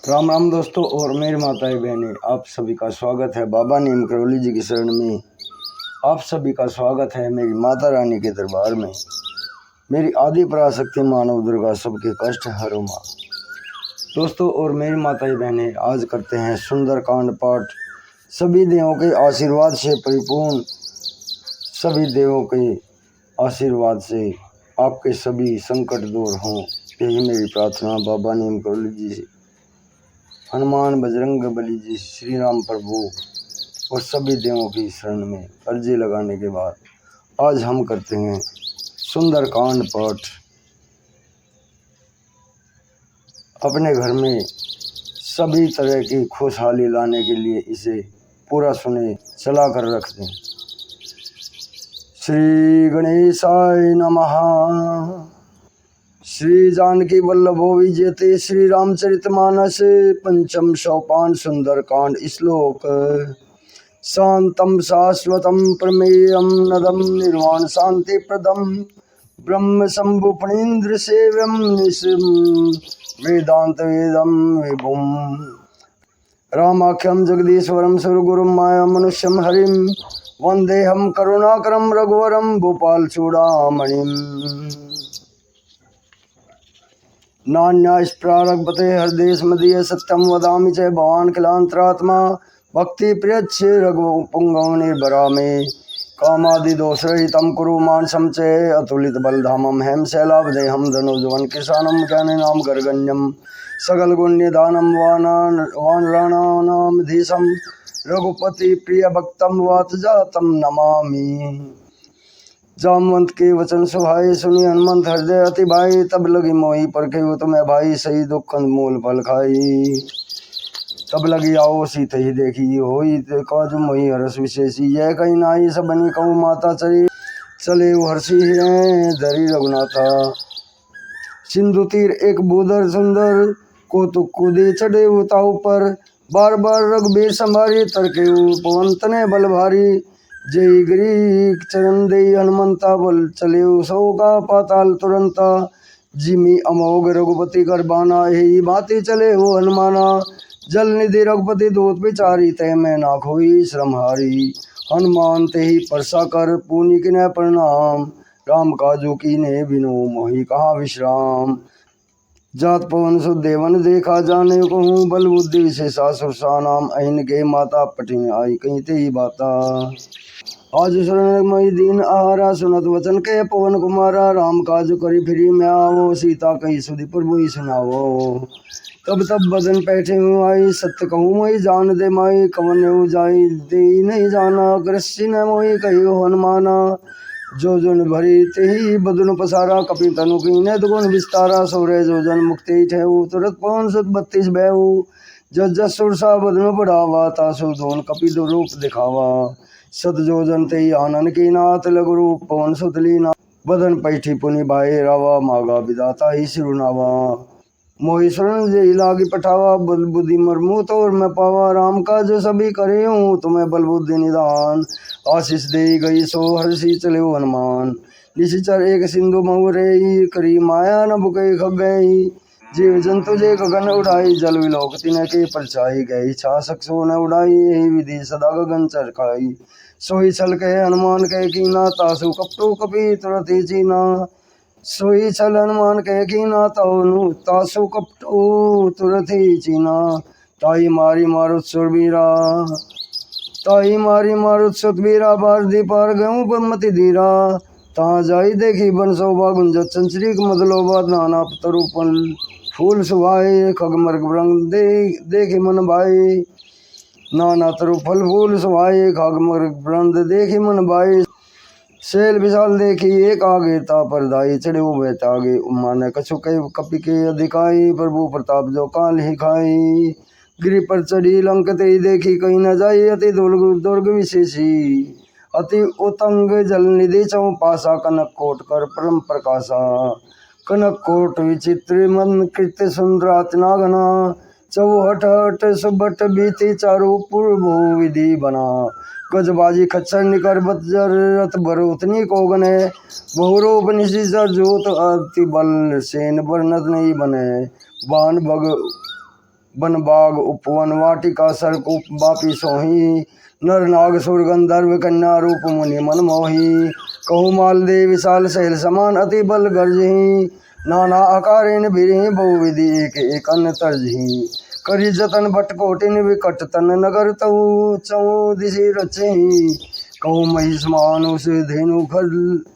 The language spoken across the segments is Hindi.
राम राम दोस्तों और मेरी माताएं बहनें, आप सभी का स्वागत है बाबा नीम करौली जी की शरण में। आप सभी का स्वागत है मेरी माता रानी के दरबार में। मेरी आदि पराशक्ति मानव दुर्गा सबके कष्ट हरो माँ। दोस्तों और मेरी माताएं बहनें, आज करते हैं सुंदर कांड पाठ। सभी देवों के आशीर्वाद से परिपूर्ण, सभी देवों के आशीर्वाद से आपके सभी संकट दूर हों, यही मेरी प्रार्थना बाबा नीम करौली जी से, हनुमान बजरंग बली जी, श्री राम प्रभु और सभी देवों की शरण में अर्जी लगाने के बाद आज हम करते हैं सुंदर कांड पाठ। अपने घर में सभी तरह की खुशहाली लाने के लिए इसे पूरा सुने, चला कर रख दें। श्री गणेशाय नमः। श्री जानकी वल्लभो विजयते श्री रामचरितमानस पंचम सोपान सुंदर कांड श्लोक। शांतम शाश्वतम प्रमेयम नदम निर्वाण शांति प्रदम ब्रह्म शंभु फणीन्द्र सेव्यम निशम वेदांत वेदम विभुम रामाख्यम जगदीश्वरम सुरगुरुम माया मनुष्यम हरिम वंदेहम करुणाकरम रघुवरम भूपाल चूड़ामणिम। नान्यास्प्रारभते हरदेश मदीय सत्यम वदामि च भवान किलांतरात्मा भक्ति प्रियच्छ रघुपुंगव निर्भरा में कामादि दोषरहितं कुरु मानसं च अतुलित बलधामं हेम शैलाब्देहं धनुजवन किसानं ज्ञानिनां गर्गण्यं सकल गुण्यदानं वानराणां धीशं रघुपति प्रिय भक्तं वातजातं नमामि। जामवंत के वचन सुहाए सुनी हनुमंत हृदय अति भाई तब लगी मोही परखे तुम्हें भाई सही दुख मूल फल खाई। तब लगी आओ सीत ही देखी होई काजु मोही हरस विशेषी यह कहीं नाई सब बनी कहूँ माता चली चले हर्षी धरी रघुनाथा। सिंधु तीर एक बूदर सुंदर कौतुक कूदे चढ़े उताऊ पर बार बार रघुबीर संभारी तरके पवन तने बल भारी जय गिरी चरण दे हनुमंता बल चले सौ का पाताल तुरंता जिमी अमोघ रघुपति कर बाना यही बाती चले हो हनुमाना जल निधि रघुपति दूत विचारी तय में ना खोई श्रम हारी हनुमान ते ही परसा कर पूनी किन्ह प्रणाम राम काजू की ने बिनो मोहि कहा विश्राम। जात पवन सुदेवन देखा जाने को बल बुद्धि विशेषा सुरसा नाम अहिन के माता पटिन आई कहीं ते ही बाता। आज शरणमय दीन आहारा सुनत वचन के पवन कुमारा राम काज करी फिरी में आवो सीता कही सुधि प्रभु ही सुनावो। तब तब बदन पैठे आई सत्य कहूँ मोई जान दे माई कवन जाई दे नहीं जाना ग्रसी न मोई कही हनुमाना जो जन भरी ते ही बदन पसारा कपि तनु की ने दुगुन विस्तारा सौरे जो जन मुक्ति ठेऊ तुरत पवन सुत 32 बेऊ जस जस सुरसा बदन बढ़ावा तासु दोन कपि दो रूप दिखावा सत जो जन ते आनंद की नाथ लघु रूप पवन सुत लीना बदन पैठी पुनि भाई रावा मागा विदाता ही सिरुनावा मोहि शरण जे लागी पठावा बल बुद्धि मरमू तोर मैं पावा राम का जो सभी करे हूँ तुम्हें बल बुद्धि निदान आशीष दे गई सो हर्षी चले हनुमान निशिचर एक सिंधु महुरे करी माया न बुके खग गई जीव जंतु जे गगन उड़ाई जल विलोक तिन के परछाई गई छासक सो न उड़ाई यही विधि सदा गगन चरखाई सोई छल के हनुमान के कीना तासु कपटो कपि तुरत ही चीना सोई छल हनुमान के कीना तासु कपटो तुरत ही चीना ताई मारी मारुत सुरबीरा ताई मारी मारुत सुतबीरा बार दी पार गऊँ पद्मति धीरा तहाँ जाई देखी बन शोभा गुंजत संचरीक मदलोबा नाना तरुपन फूल सुभाए खगमर्ग रंग देखी मन भाई नाना तरु फल फूल सुभाए खगमर्ग वृंद देखी मन भाई शैल विशाल देखी एक आगे ता परदाई चढ़े वो बैतागे उमा ने कछु कपि के अधिकाई प्रभु प्रताप जो काल ही खाई गिरि पर चढ़ी लंक ते देखी कहीं न जाई अति दुर्ग विशेषी अति उतंग जल निधि चौ पासा कनक कोट कर परम प्रकाशा कनक कोट विचित्र मन कृत्य सुंदरातनागना चौहट हट सुबट बीती चारु पूर्व विधि बना गजबाजी खच्चर निकर बतजर रथ बरोतनी को गने बहुरूप निशिचर जोत अति बल सेन वर्णत नहीं बने बान बग वन बाग उपवन वाटिका सर्क उप बापी सोही नर नाग सुर गंधर्व कन्या रूप मुनि मन मोही कहु माल दे विशाल शैल समान अति बल गर्जही नाना आकारेण बिरही बहुविधि एक एक अन्न तर्जही करी जतन भट कोटिन विकट तन नगर तऊ चऊ दिशि रचही कहु महिष मानुष धेनु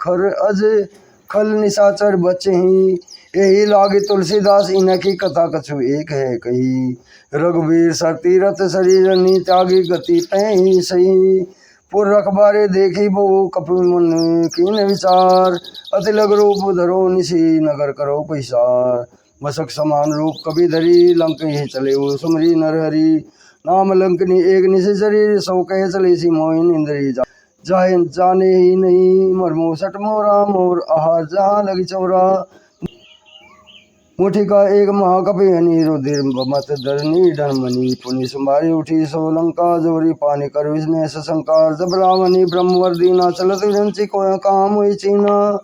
खर अज खल निशाचर बचही यही लागे तुलसीदास इनकी कथा कछु एक है कही रघुवीर सर तीरथ शरीर नी त्यागी गति तही सही पुर रखबारे देखी बहु कपिल मुन कीन विचार अति लग रूप धरो निशी नगर करो पैसार मशक समान रूप कभी धरी लंक ही चले वो सुमरी नर हरि नाम लंकनी एक निशि शरीर सौ कह चले सी मोहिन इंद्री जाहे जाने ही नहीं मरमो सट मोरा मोर आहार जहाँ लगी चौरा मुठी का एक महाकपि हनी रुधिर मत धरनी धनमनी पुनि सुमारी उठी सोलंका जोरी पानी कर विस्मय सशंकार जब रावणी ब्रह्मवर्दी ना चलत विरंची को काम हुई चीना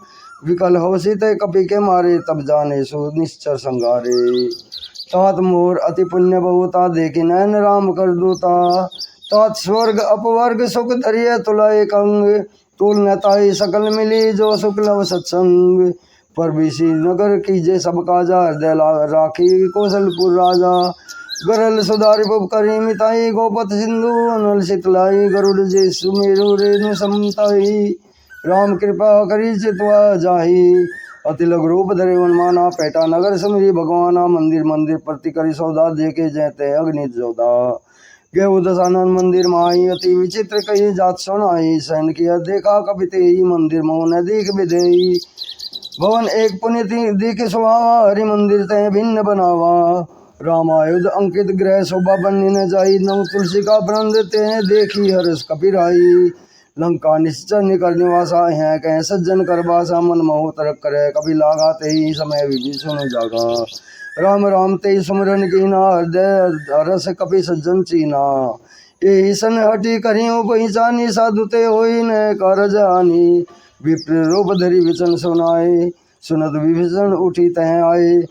विकल हो सीते कपि के मारे तब जाने सो निश्चर संगारे तात मोर अति पुण्य बहुता देखी नयन राम कर दूता तात स्वर्ग अपवर्ग सुख धरिय तुला एक अंग तुल नताई सकल मिली जो शुक्लव सत्संग पर विशी नगर कीजे सब काजा हृदय राखी कौशलपुर राजा गरल सुधारी पुप करी मिताई गोपत सिंधु अनल शीतलाई गरुड़ जे सुमेरु रेणु समताई राम कृपा करी चितवा जाही अति लघु रूप धरे वनमाना पैटा नगर सुमरी भगवाना मंदिर मंदिर प्रति करी सौदा देखे जयते अग्नि जोदा गेहूँ दशानन मंदिर माई अति विचित्र कही जात सुनाई सैन किया देखा कपिते ही मंदिर मोहन देख विधेयी भवन एक पुनित दिख सुहावा हरि मंदिर तय भिन्न बनावा रामायुध अंकित ग्रह शोभा बन्नी न जाई नव तुलसी का वृंद ते देखी हर्ष कपिराई लंका निश्चर निकर निवासा है कह सज्जन कर बासा मन मोह तरक करे कभी लागा ते ही समय विभीषण जागा राम राम ते सुमरन कीना हृदय रस कपि सज्जन चीना यही सन हटी करियो पहचानी साधु ते होई न कारज हानि विप्र रूप धरी विचन सुनाए सुनत विभीषण उठी तह आए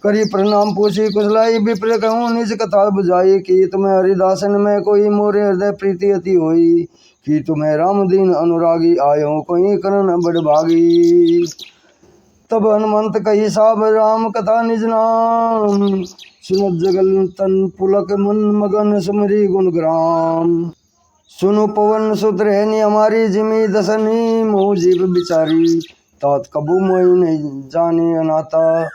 करी प्रणाम पूछी कुशलाई विप्र कहूँ निज कथा बुझाई कि तुम्हें हरिदासन में कोई मोरे हृदय प्रीति अति होई कि तुम्हें राम दीन अनुरागी आयो कोई करण बड़ भागी तब हनुमंत कही साब राम कथा निज नाम सुनत जगल तन पुलक मन मगन सुमरी गुण ग्राम सुनु पवन सुत्रहनी हमारी जिमी दसनी मोह जीव बिचारी तात कबू मोई नहीं जाने अनाथा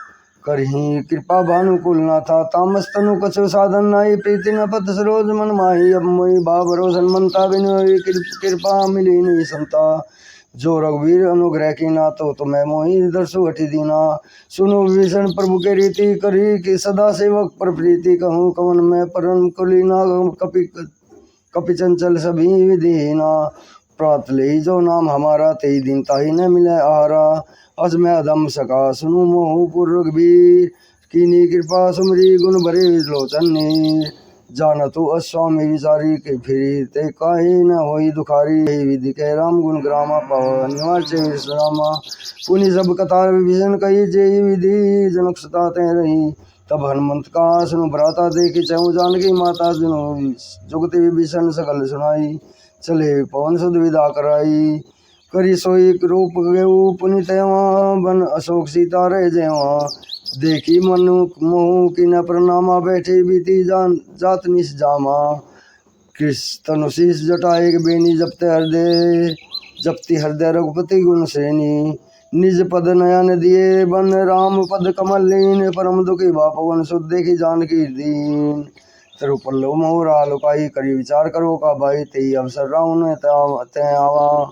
करही कृपा भानुकुल नाथा तामस तनु कछु साधन नाई प्रीति न पत सरोज मन माही अब मोई बाबरोसन मनता बिनोई कृपा मिली नहीं संता जो रघुवीर अनुग्रह की ना तो तुम्हें मोही दर्शु हटि दीना सुनो विभीषण प्रभु के रीति करी कि सदा सेवक पर प्रीति कहूँ कवन में परम कुलीना कपि चंचल सभी विधिना प्रात ले जो नाम हमारा तेई दिन ताही न मिले आहारा अज मैं अधम सका सुनु मोहु पुरवीर कीनी कृपा सुमरी गुण भरे लोचन जान तो अस्वामी विचारी के फिरी ते काहे न होई दुखारी विधि के राम गुण ग्रामा पावन निवाचे विश्रामा पुनि सब कथा विभीषण कही जय विधि जनक सता ते रही तब हनुमंत का सुनु भ्राता देखी चहु जानकी माता जुगति विभीषण सकल सुनाई चले पवन सुध विदा कराई करी सोई रूप गेऊ पुनित बन अशोक सीता रह जयवा देखी मनु मोह की न प्रणामा बैठे बीती जान जात निस जामा कृष्णशीष जटा एक बेनी जपती हृदय रघुपति गुण श्रेणी निज पद नयन दिए बन राम पद कमल लीन परम दुखी बापवन सुध देखी जानकी दीन तरुपल्लव मोहरा लुकाई करी विचार करो का भाई तेई अवसर राउन ते आवा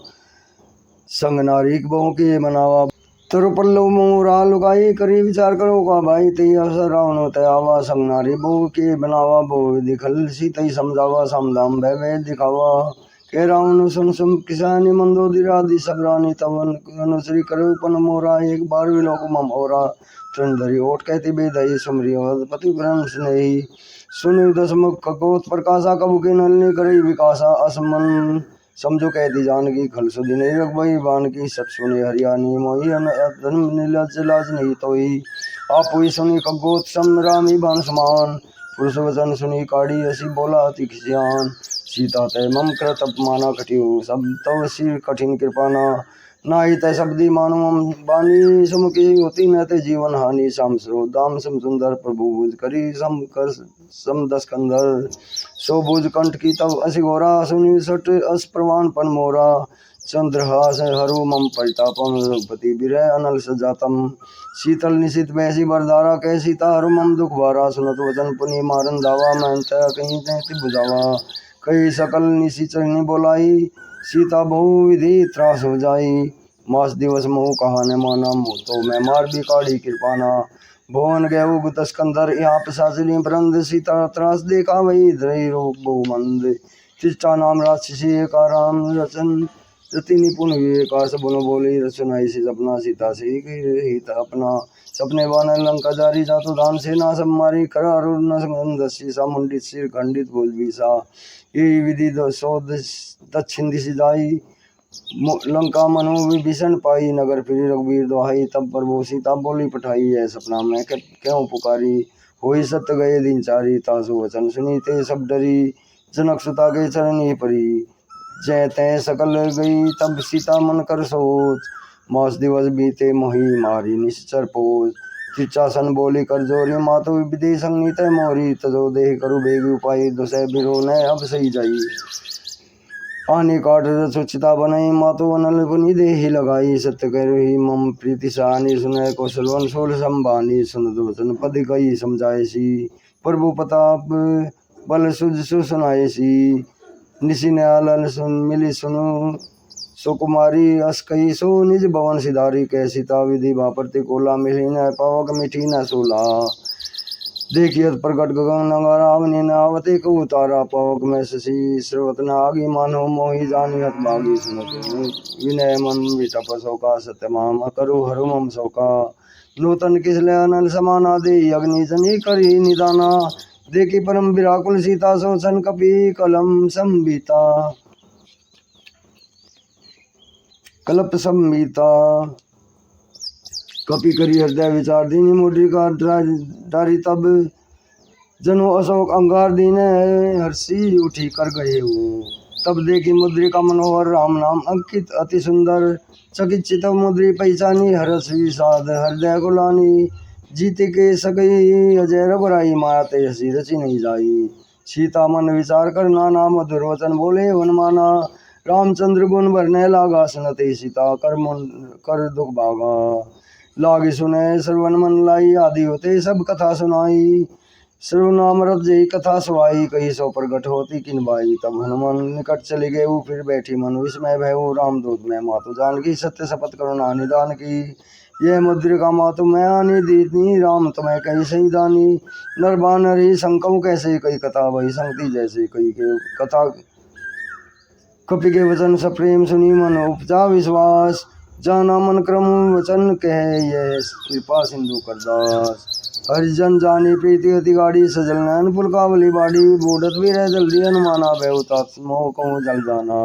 संग नारीक बहु के मनावा तरुपल्लव मोहरा लुकाई करी विचार करो का भाई तेई अवसर राउन ते आवा संग नारी बहु के बनावा बहु दिखल सी तई समझावा समदाम भय दिखावा के रावण सुन सुन किसानी मंदोदरादि सबरानी तवन अनुश्री करो पन मोरा एक बार विलोक मम ओरा तृण धरी ओट कहती बेदई सुमरी पति ब्रह्म स्नेही सुनि दसमुख ककोत प्रकाशा कबू के नलनी करे विकासा असमन समझो कहती जानकी खल सुदिन रघुबई बान की सत सुने हरियाणी मोही नीलाज लाज नहीं तोई आप हुई सुनी कगोत सम रामी बान समान पुरुष वचन सुनी काढ़ी असी बोला अति खिसियान। सीता तय मम कृत अपमाना कटियो सब तव सिर कठिन कृपाना। नाहि तय शब्दी मानो मम बानी सुमुखी होती न ते जीवन हानि। श्याम सरो दाम सम सुंदर प्रभु भुज करी सम कर सम दस कंधर। सो भुज कंठ की तब असी घोरा सुनी सट अस प्रवान पन मोरा। चंद्रहास हरु मम परितापम रघुपति विरह अनल सजातम। शीतल निशित बैसी बरदारा कह सीता हरु मम दुख भारा। सुनत वचन पुनि मारन दावा मैं तय कहीं तैति बुझावा। कई सकल निशि चरनी बोलाई सीता बहु विधि त्रास हो जाई। मास दिवस मोह कहा न माना मुँह तो मैं मार भी काढ़ी कृपाना। भुवन गयु गुतस कंधर यहाँ पिशाचिनी प्रंद। सीता त्रास देखा वही धरई रोग बहु मंद। तिष्ठा नाम राक्षसी का राम रचन रति निपुण विवेका। सबनो बोली रचनाई से सपना सीता से हित अपना। सपने बान लंका जारी जातु धाम सेना सब मारी। करा अरुण सा मुंडित सिर खंडित भुज बीसा। यही विधि सौ दक्षिण दिशि जाई। लंका मनो विभीषण पाई। नगर फिरी रघुवीर दुहाई। तब प्रभु सीता बोली पठाई है सपना में क्यों पुकारी। होई सत्य गए दिन चारी तासु वचन सुनी ते सब डरी। जनक सुता के चरण ही परी जय तय सकल गई। तब सीता मन कर सोच मास दिवस बीते मोही मारी निश्चर पोज। चिच्चासन बोली कर जोरी मातो विधि संग तय मोरी। तजो देह करू बेगी उपाय दुसह बिरो न अब सही जाई। आने काट सुचिता बनाई मातो अनल पुनि देहि लगाई। सत्य कह रही मम प्रीति सहानी सुनय कौशलवन सोल संबानी। सुन वचन पद कही समझाएसी प्रभु प्रताप बल सुज सुनाएसी। निशि न्यालन सुन मिली सुनु सुकुमारी अस कही सो निज भवन सिधारी। कह सीता विधि भाप्रति कोला मिली न पावक मिठी न सोला। देखिए प्रकट गगन नगारा अवनि नावते को उतारा। पावक में शशि श्रवत नागी मानो मोहि जानी हत भागी। सुनत विनय मन विटप शोका सत्य माम करो हरु मम शोका। नूतन किसले अनल समाना दे अग्नि जनी करी निदाना। देखी परम विराकुल सीता सोचन कपि कलम संबीता। कल्प संबीता कपि करी हृदय विचार दीनी मुद्रिका डारी। तब जनो अशोक अंगार दीने हर्षी उठी कर गए हो। तब देखी मुद्रिका मनोहर राम नाम अंकित अति सुंदर। चकित चितव मुद्री पहचानी हरस विषाद हृदय गुलानी। जीते के सकई अजय रघुराई माया ते हसी रची नहीं जाई। सीता मन विचार कर नाना मधुर वचन बोले हनुमाना। रामचंद्र गुण भरने लागा सुनते सीता कर दुख भागा। लागी सुने श्रवण मन लाई आदि होते सब कथा सुनाई। सर्वनामरत जय कथा सुहाई कही सौ प्रगट होती किन बाई। तब हनुमान निकट चले गए फिर बैठी मन विस्मय भय राम दूत में मातु जानकी। सत्य शपथ करुणा निदान की यह मुद्रिका मातु मैं आनी दीनी। राम तुम्हें कही सही दानी। नर बानर ही शंकु कैसे कही कथा वही संगति जैसे कही के कथा। कपि के वचन सप्रेम सुनी मन उपजा विश्वास। जाना मन क्रम वचन कह यह कृपा सिंधु करदास। हरिजन जानी प्रीति अति गाड़ी सजल नयन पुलकावली बाड़ी। बूढ़त भी रह जल्दी हनुमाना बेउता मोह कहूँ जल जाना।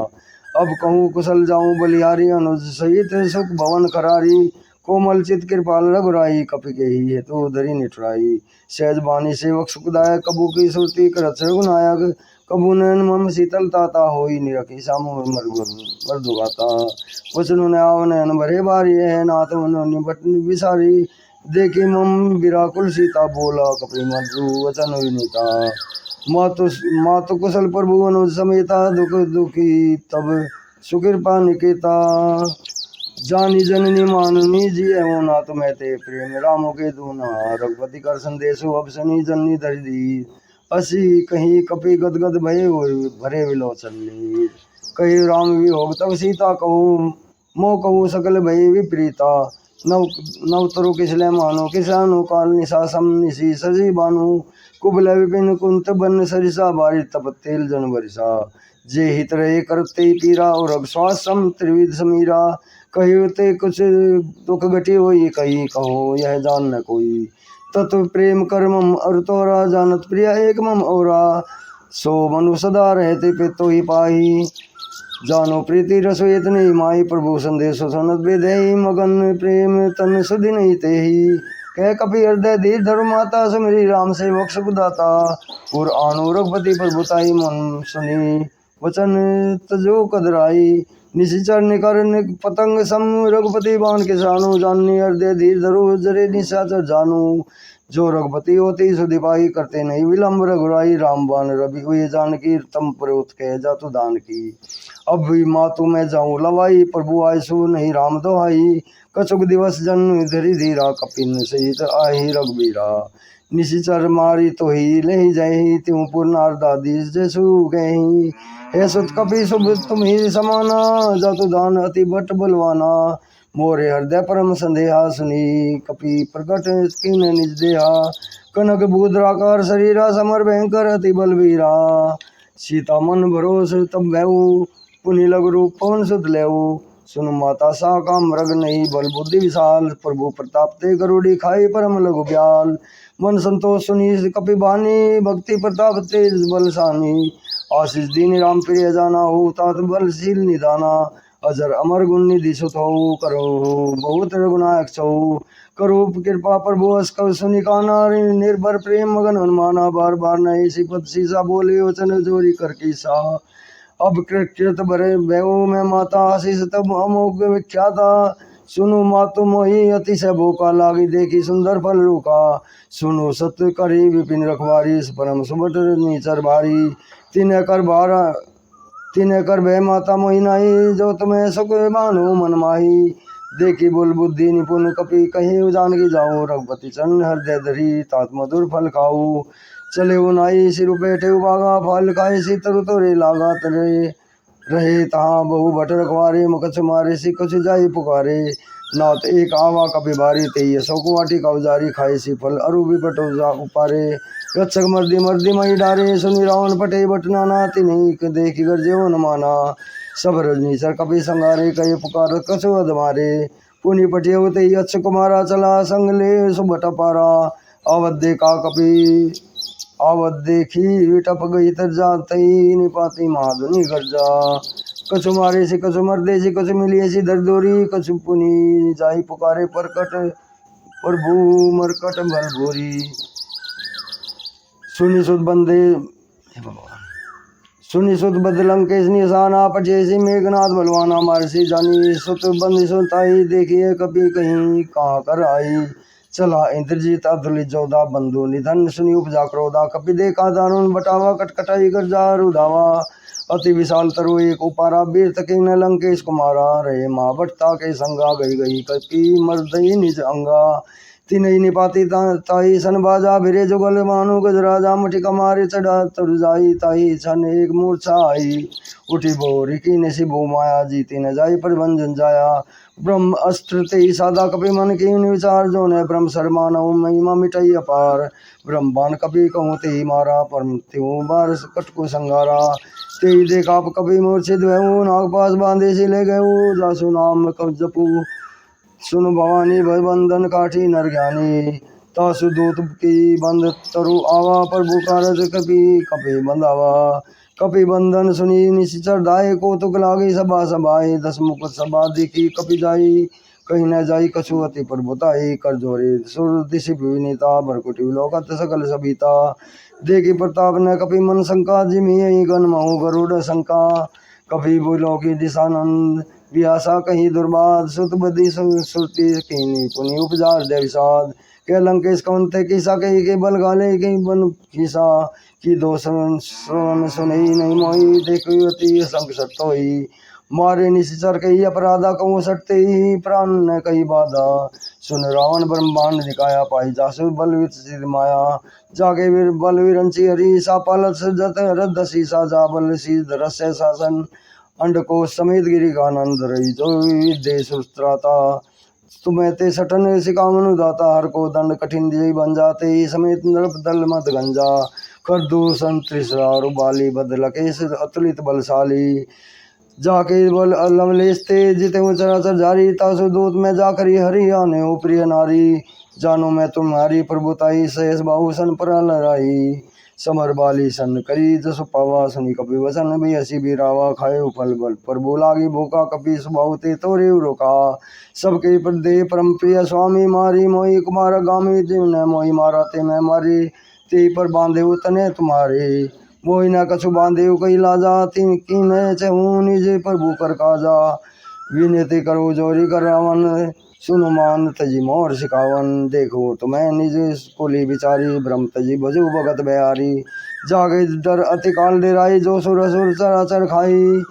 अब कहूँ कुशल जाऊँ बलिहारी अनुज सहित सुख भवन करारी। कोमल चित कृपाल रघुराई कपि के ही हेतु धरी निठुराई। सहज बानी सेवक सुखदायक कबू की सुरती करत रघुनायक। कबू नयन मम शीतल ताता होई निरखी सामु मर्दुगाता। वचन न्याव नयन भरे बारी है नाथ निबट विसारी। देखी मम विराकुल सीता बोला कपि मधु वचन विनीता। मातु कुशल प्रभु अनुज समेता दुख दुखी तब सुकृपा निकेता। जानी जननी माननी जी एवं नाथ में ते प्रेम रामो के दूना। रघुपति कर संदेशो अब सनी जननी धरि दी। असी कहीं कपि गदगद भये भरे विलोचन नीर। कही राम वियोग तब सीता कहूँ मोह कहूँ सकल भय विपरीता। नव तरु किसले मानो किसानु काल निशासम निशी सजी बानु। कुबल विपिन कुंत बन सरिसा बारी तप तेल जन बरिसा। जे हित रहे करते पीरा और अब श्वासम त्रिविध समीरा। कही ते कुछ दुख घटी हुई कही कहो यह जान न कोई। तत्व प्रेम कर मम और तोरा जानत प्रिय एक मम औरा। सो मनु सदा रहते पे तो ही पाही। जानो प्रीति रसो इतनी माई प्रभु संदेश सुनत बेदई। मगन प्रेम तन सुधि नहीं ते ही कह कपि हृदय धीर धरु माता सुमिरी राम सेवक सुखदाता। और आनु रघुपति प्रभुताई मन सुनी वचन तजो कदराई। निशिचर निकर पतंग सम रघुपति बाण के सानु जानी हृदय धीर धरु जरे निशाचर जानू। जो रघुपति होती सुधिपाई करते नहीं विलम्ब रघुराई। राम बाण रवि हुए जानकी तम प्रोत कह जातु दान की। अब भी मातु मैं जाऊँ लवाई प्रभु आय सु नहीं राम दोहाई। कछुक दिवस जन्म धरि धीरा कपिन सहित आही रघुबीरा। निशिचर मारी तो ही ले जही त्यों पुरनारदादीस जसु गही। हे सुत कपि शुभ तुम ही समाना जातु दान अति बट बलवाना। मोरे हृदय परम संदेहा सुनी कपि प्रकट किन निज देहा। कनक बूद्राकार शरीरा समर भयंकर अति बलवीरा। सीता मन भरोस तब भयऊ पुनि लघु रूप पवन सुत लेऊ। सुन माता सा का मृग नहीं बल बुद्धि विशाल। प्रभु प्रताप ते गरुड़ी खाई परम लघु ब्याल। मन संतोष सुनी कपि बानी भक्ति प्रताप तेज बलसानी। आशीष दीन राम प्रिय जाना हो तात बलशील निदाना। अजर अमर गुण निधि सुत हो करो बहुत रघुनायक छो। करो कृपा प्रभु अस कव सुनि काना। निर्भर प्रेम मगन हनुमाना बार बार नहीं सिपत सीसा बोले वचन जोरी कर कीसा। अब कृत भरे भयऊ में माता आशीष तब अमोघ विख्याता। सुनु मातु मोहि अतिशय भूखा लागी देखी सुंदर फल रूखा। सुनु सत्य करी विपिन रखवारी परम सुबट नीचर भारी। तीन कर भय माता मोहि नाही जो तुम्हें सुख मानो मन माही। देखी बोल बुद्धि निपुण कपि कहीं जानकी जाओ। रघुपति चरण हृदय धरी तात मधुर फल खाऊ। चले नाई सिर बैठे बागा फल खाए सी तरु तोरे लागा तरे। रहे तहाँ बहु भट रखवारे मुकछ मारे सी कुछ जाई पुकारे। नाथ एक आवा कपि भारी ते सौको वाटी कौजारी खाए सी फल अरु विपट उपारे। रक्षक मर्दी मर्दी मई डारे सुनि रावण पटे बट नाना। तिन्हीं देखी गर्जे न माना। सब रजनी सर कपि संगारे कहे पुकार कछु अधमारे। पुनि पटियो ते अच्छ कुमारा चला संग ले सुबट पारा। आवत देखी टप गई तर जातई निपाती महाधुनि गर्जा। कछु मारे से कछु मर्दे से कछु मिलिए सी दरदोरी। कछु पुनि जाई पुकारे परकट प्रभु मरकट भल भोरी। सुनि सुद बद लंकेश निशाना पचेसी मेघनाथ बलवाना। मारसी जानी सुत बंदी सुनताई देखिए कपि कहीं कहाँ कर आई। चला इंद्रजीत अधुलित जोधा बंधु निधन सुनि उपजा क्रोधा। कपि देखा दारुण बटावा कटकटाई गर्जा रुधावा। अति विशाल तरु एक उपारा वीर तकी न लंकेश कुमारा। रहे माँ बटता के संगा गई गई कपि मर्दई निज अंगा। तिनई निपाती ताई सन बाजा भिरे जुगल मानु गजराजा। मुठि कमारे चढ़ा तर जाई ताई छन एक मूर्छा आई। उठी बोरी की निशि भू माया जीती न जाई प्रभंजन जाया। ब्रह्म अस्त्र ते सादा कपि मन की विचार जो ने ब्रह्म शर्मानऊ महिमा मिटई अपार। ब्रह्म बाण कपि कहूँ ते मारा परम त्यों बार कटको संगारा। ते देखा कपि मूर्छित भयऊ नागपास बांधे से ले गयऊ। जासु नाम कब जपू सुनु भवानी भय बंधन काठी नर ज्ञानी। तासु दूत की बंद तरु आवा प्रभु कारज कपि बंधावा। कपि बंधन सुनी निशिचर दाय कौतुक लागी सभा सभाए। दस मुकुट सभा देखी कपि जाई कहीं न जाई कछु अति प्रभुताई। कर जोरे सुर दिशि विनीता भरकुटी लोकत सकल सभीता। देखी प्रताप न कपि मन शंका जिमि गण महु गरुड़ शंका। कपि बोलो की दिशानंद व्यासा कहीं दुर्बाद। सुत बदी सुरती कीनी पुनि उपजार दे विषाद। के लंकेश कौनते किसा कही के बल गाले के बन खीसा। की दो श्रवण सुनई नहीं मोही देखी अति संग सत्तोई। मारे निशिचर कही अपराधा कहूँ सटते ही प्राण न कही बाधा। सुन रावण ब्रह्मांड निकाया पाई जासु बलवीर सिद्ध माया। जागे वीर बलवीर अंची हरि सा पालत सजत रद सीसा। जा बल सिद्ध रस्य शासन अंडकोश समेत गिरी का आनंद रही जो विद्य सुस्त्राता। तुम्हें ते सटन सिकामनु दाता। हर को दंड कठिन दिय बन जाते ही समेत नृप दल मत गंजा। कर दूषण त्रिसरारु बाली बदलकेश अतुलित बलशाली। जाके बल लवलेश ते जिते चराचर जारी। तासु दूत में जाकरी हरि आने प्रिय नारी। जानो मैं तुम्हारी प्रभुताई शेष बाहुसन पर लड़ाई। समर बाली सन करी जसु पावा सुनी कपि वचन भी हसी भी रावा खाए फल बल पर बोलागी भूखा कपि सुबाहुते तोरे रोका सबके प्रदे परम प्रिय स्वामी मारी मोहि कुमार गामी जिन मोहि मारा ते मैं मारी ते पर बांधे तने तुम्हारे मोहि न कछु बांधे कही लाजा तीन की न चहू निजे प्रभु कर काजा विनती करो जोरी कर रावण सुनु मान तजी मोर सिकावन देखो तुम्हें निज कुली बिचारी ब्रह्म तजी भजु भगत बिहारी जागे डर अति काल डेराई जो सुर असुर चराचर खाई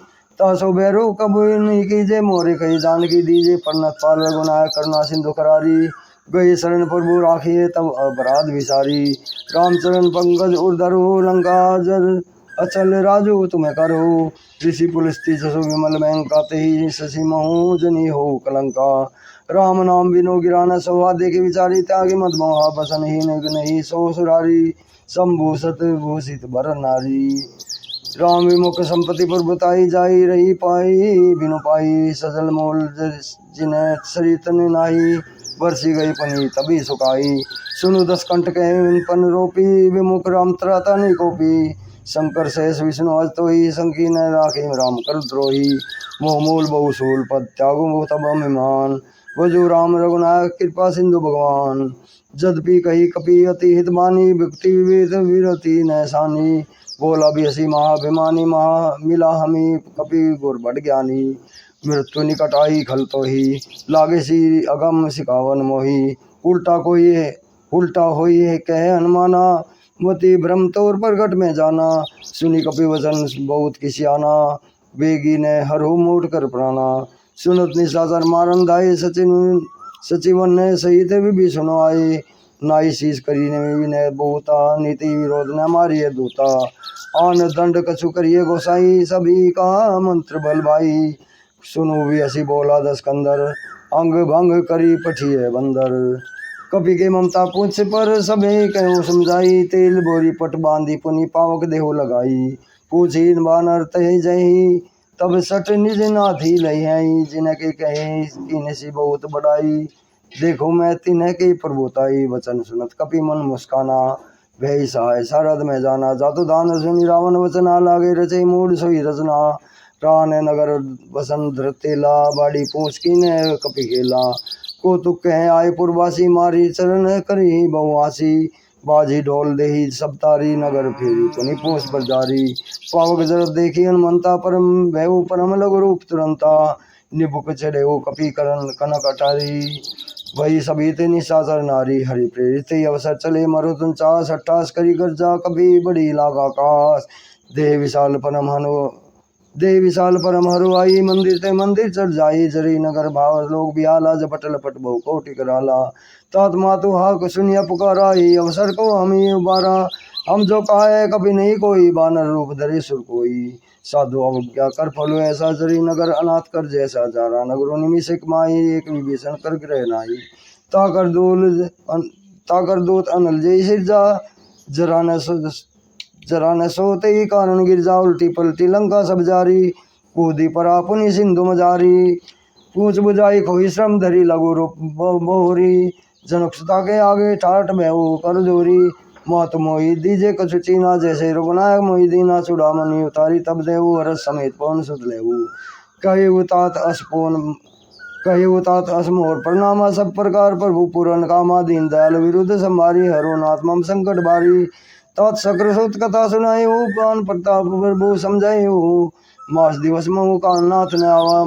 तासो बैरो कब नहीं कीजे मोरे कही जान की दीजे परनत पाल गुनाह करुणा सिंधु करारी गए शरण प्रभु राखिए तब अपराध विसारी रामचरण पंकज उर्धरो लंका जर अचल राजू तुम्हें करो ऋषि पुलस्ती जसो विमल बैंकाते ही शशि महू जनी हो कलंका राम नाम बिनो गिराना सौहार्द के विचारी त्यागी मत मोहा बसन ही नहीं सो सुरारी शंभूषत भूषित बर नारी राम विमुख संपत्ति पर बताई जाई रही पाई बिनु पाई सजल मोल जिन्हें सरित नाही बरसी गई पनी तभी सुखाई सुनु दस कंठ के पन रोपी विमुख राम त्राता नहीं कोपी शंकर शेष विष्णु अज तो ही संकीन राखे राम कर द्रोही मोह मूल बहुसूल पद त्यागो तब अभिमान वजू राम रघुनायक कृपा सिंधु भगवान जदपि कही कपि अति हितमानी भक्ति विवेद विरति नैसानी बोला भी हसी महाभिमानी महा मिला हमी कपि गुर बड़ ज्ञानी मृत्यु निकट आई खल तो ही लागे सी अगम सिकावन मोही उल्टा होई है कहे हनुमाना मति भ्रम तोर प्रगट में जाना सुनी कपि वचन बहुत किसियाना बेगी ने हरहु मोट कर प्राणा सुनत निशाचर मारन दाई सचिवन ने सहित भी सुनो आए नाई शीश करी ने विनय बहुता नीति विरोध न मारिय दूता आन दंड कछु करिए गोसाई सभी का मंत्र बल भाई सुनो भी हसी बोला दस कंदर अंग भंग करी पठिए बंदर कपि के ममता पूछ पर सभे कहो समझाई तेल बोरी पट बांधी पुनि पावक देहो लगाई पूछी बानर तह जही तब सट निज नाथी लई है जिनके कहे किनसी बहुत बड़ाई देखो मैं तिन्ह के प्रभुताई वचन सुनत कपि मन मुस्काना भय सहाय सरद में जाना जातु दान सुनी रावण वचना लागे रचे मूड सोई रचना प्राण नगर बसन धरतेला बाड़ी पूछ की ने कपि खेला को तुक कहे आए पुरवासी मारी चरण करी बहुआसी बाजी ढोल देही सब तारी नगर फेरी पुनि पोष पर जारी पावक जरत देखी हनुमंता परम भैव परम लघु रूप तुरंता निबुक चढ़े वो कपि करण कनक अटारी वही सभी ते निशाचर नारी हरि प्रेरित अवसर चले मरुतन चास अट्ठास करी गर्जा कभी बड़ी लागा कास देह विशाल परम हरु आई मंदिर ते मंदिर चढ़ जाई जरी नगर भाव लोग बिहाला जपट लपट बहु कोटि कराला तात मातु हाक सुनिया पुकारा ही अवसर को हम ही उबारा हम जो कहा कभी नहीं कोई बानर रूप धरे सुर कोई साधु अवज्ञा कर फलो ऐसा जरी नगर अनाथ कर जैसा जारा नगरों निमिषक माही एक विभीषण कर ग्रह नाई ताकर दूत अनल जय सिरजा जरा न सोते ही कारण गिरजा उल्टी पलटी लंका सब जारी कूदी परा पुनि सिंधु मजारी पूछ बुझाई खोई श्रम धरी लघु रूप बोहरी जनक सुता के आगे ठाट बेहू कर जोरी मात मोही दीजे कछु चीना जैसे रघुनायक मोही दीना चुड़ामणि उतारी तब देऊ हरस समेत पवन सुत लेऊ कहे उतात असमोर प्रणामा सब प्रकार प्रभु पूरन कामा दीन दयाल विरुद्ध संभारी हरो नाथ मम संकट बारी तात सक्र सुत कथा सुनाई हो प्राण प्रताप प्रभु समझाई हो मास दिवस महु का नाथ ने आवा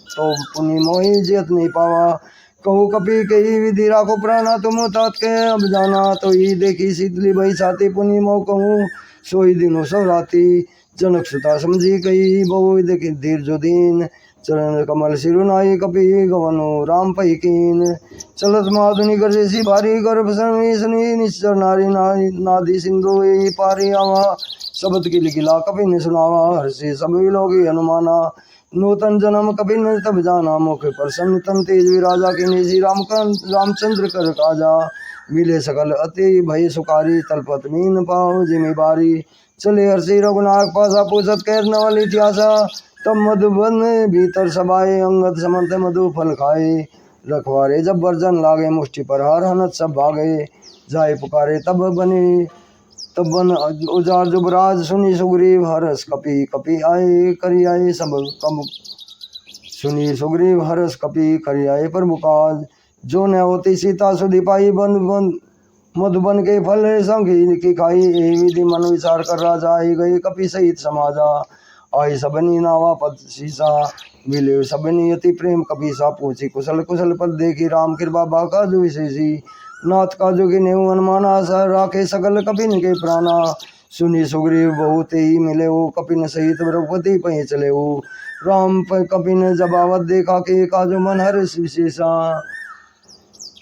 तो पुनि मोही जियत नहीं पावा कहू कपि कही विधि राखो प्राणा तुम तात के अब जाना तो ही देखी शीतली बही छाती पुनि मोह कहूँ सोई दिनो सो राती जनक सुता समझी कही बहु देखी धीर जो दीन चरण कमल सिरुनाई कपि गवनो राम पही कीन चलत माधुनि गर्जेसी भारी गर्भ सुनी निश्चर नारी नादी सिंधु पारी आवा शब्द की लिखिला कपि ने सुनावा हर्षि सभी लोग हनुमाना नूतन जन्म कभी न तब जाना मुख प्रसन्न तन तेज राजा के निजी रामचंद्र कर काजा मिले सकल अति भय सुकारी तलपत मीन पाओ जिम्मेवारी चले हर्षि रघुनायक पासा पूछत कैर नवल इतिहासा तब मधुबन भीतर सबाए अंगद समंत मधु फल खाए रखवारे जब वर्जन लागे मुष्टि पर हार हनत सब भागे जाए पुकारे तब बन उजार जुबराज सुनी सुग्रीव हरस कपि कपि आए करी आए सब कब सुनी सुग्रीव हरस कपि करी आए प्रभु काज जो न होती सीता सुधि पाई बन बन मधुबन के फल संगी की खाई यही विधि मन विचार कर राजा आई गई कपि सहित समाजा आई सबनी नावा पद सीसा मिले सबनी अति प्रेम कपि सा पूछी कुशल कुशल पद देखी राम कृपा बाका जो विशेषी नाथ का जोगी ने हनुमान आशा राखे सकल कपिन के प्राणा सुनी सुग्रीव बहुत ही मिले वो कपिन सहित रघुपति पही चले वो राम कपिन जब आवत देखा के काजो मन हर विशेषा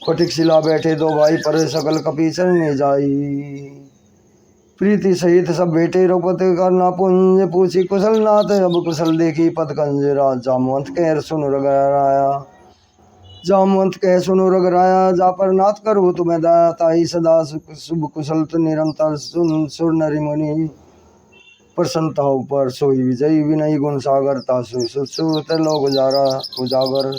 फटिक शिला बैठे दो भाई पर सकल कपि चरने जाई प्रीति सहित सब बेटे रघुपति करना पुंज पूछी कुशल नाथ अब कुशल देखी पद कंजरा जामवंत कह सुन रगराया जामवंत कह सुनो रगराया जा पर नाथ करो तुम्हें दया ताई सदा शुभ कुशल तो निरंतर सुन सुर नरि मुनि प्रसन्नता ऊपर सोई विजयी विनयी गुण सागर तासु सुसु त्रैलोक उजारा उजागर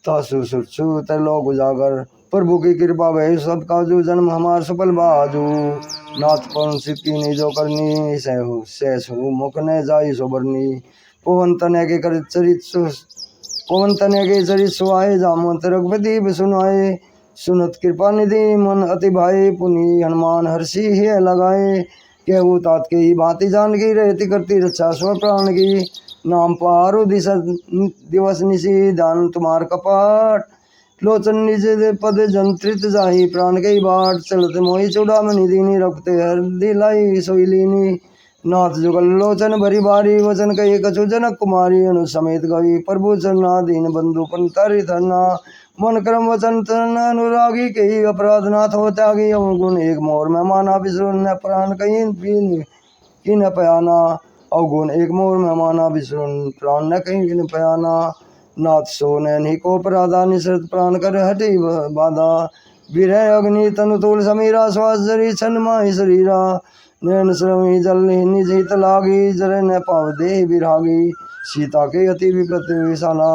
तासु सुसु त्रैलोक उजागर प्रभु की कृपा वह सब काजू जन्म हमार सफल बाजू नाथ पवन सिद्धि ने जो करनी सहु सहु मुख ने जाई सोबरनी पवन तनय के कर चरित पवन तनय के चरित सुहाए जामवंत रघुपति सुनाए सुनत कृपा निधि मन अति भाई पुनि हनुमान हर्षि है लगाए केहू तात के ही भांति जान की रहती करती रक्षा स्व प्राण की नाम पारो दिवस निशी दान तुम्हार कपाट लोचन निज पद जंत्रित जाही प्राण के बाट चलत मोहि चूड़ामणि दीनी रखते हर दिलाई सोईलीनी नाथ जुगल लोचन भरी बारी वचन कही कछु जनक कुमारी अनु समेत गई प्रभु चरना दीन बंधु पंतारी धरना मन क्रम वचन तन अनुरागी कही अपराध नाथ हो त्यागी अवगुण एक मोर में माना विष्णु न प्राण कहीं की न पयाना अवगुण एक मोर में माना विष्णु प्राण न कहीं की न पयाना नाथ सो नैनी को अपराधा निश्रित प्राण कर हटी बाधा विरह अग्नि तनु तूल समीरा श्वास जरी छन माही शरीरा नैन श्रमी जल निज हित लागी जरे न पाव दे विरागी सीता के अति विपत विशाला